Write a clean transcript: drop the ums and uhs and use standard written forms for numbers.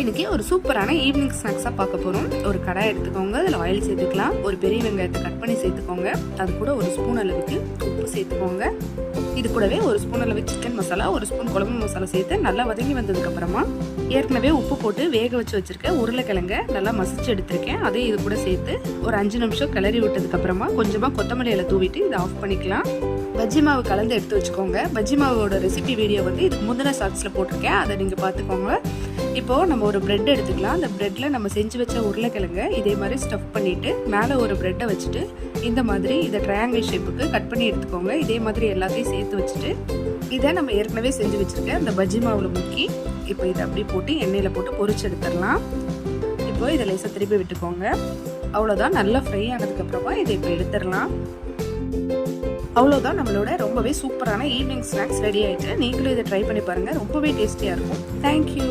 இன்னைக்கு ஒரு சூப்பரான ஈவினிங் ஸ்நாக்ஸாக பார்க்க போகிறோம். ஒரு கடாய் எடுத்துக்கோங்க, அதில் ஆயில் சேர்த்துக்கலாம். ஒரு பெரிய வெங்காயத்தை கட் பண்ணி சேர்த்துக்கோங்க. அது கூட ஒரு ஸ்பூன் அளவுக்கு உப்பு சேர்த்துக்கோங்க. இது கூடவே ஒரு ஸ்பூன் அளவு சிக்கன் மசாலா, ஒரு ஸ்பூன் குழம்பு மசாலா சேர்த்து நல்லா வதங்கி வந்ததுக்கப்புறமா ஏற்கனவே உப்பு போட்டு வேக வச்சு வச்சுருக்கேன் உருளைக்கிழங்க நல்லா மசிச்சு எடுத்திருக்கேன். அதையும் இது கூட சேர்த்து ஒரு 5 நிமிஷம் கிளறி விட்டதுக்கப்புறமா கொஞ்சமாக கொத்தமல்லி இலை தூவிட்டு இதை ஆஃப் பண்ணிக்கலாம். பஜ்ஜி மாவு கலந்து எடுத்து வச்சுக்கோங்க. பஜ்ஜி மாவோட ரெசிபி வீடியோ வந்து இதுக்கு முந்தின ஷார்ட்ஸில் போட்டிருக்கேன், அதை நீங்கள் பார்த்துக்கோங்க. இப்போது நம்ம ஒரு பிரெட் எடுத்துக்கலாம். அந்த பிரெட்டில் நம்ம செஞ்சு வச்ச உருளைக்கிழங்க இதே மாதிரி ஸ்டஃப் பண்ணிவிட்டு மேலே ஒரு பிரெட்டை வச்சுட்டு இந்த மாதிரி இதை ட்ரையாங்கிள் ஷேப்புக்கு கட் பண்ணி எடுத்துக்கோங்க. இதே மாதிரி எல்லாத்தையும் சேர்த்து வச்சுட்டு இதை நம்ம ஏற்கனவே செஞ்சு வச்சுருக்கேன் அந்த பஜ்ஜி மாவில் முக்கி இப்போ இதை அப்படியே போட்டு எண்ணெயில் போட்டு பொரிச்சு எடுத்துடலாம். இப்போ இதை லேசாக திருப்பி விட்டுக்கோங்க. அவ்வளோதான், நல்லா ஃப்ரை ஆனதுக்கப்புறமா இதை இப்போ எடுத்துடலாம். அவ்வளோதான், நம்மளோட ரொம்பவே சூப்பரான ஈவினிங் ஸ்நாக்ஸ் ரெடி ஆகிட்டு. நீங்களும் இதை ட்ரை பண்ணி பாருங்கள், ரொம்பவே டேஸ்டியாக இருக்கும். தேங்க்யூ.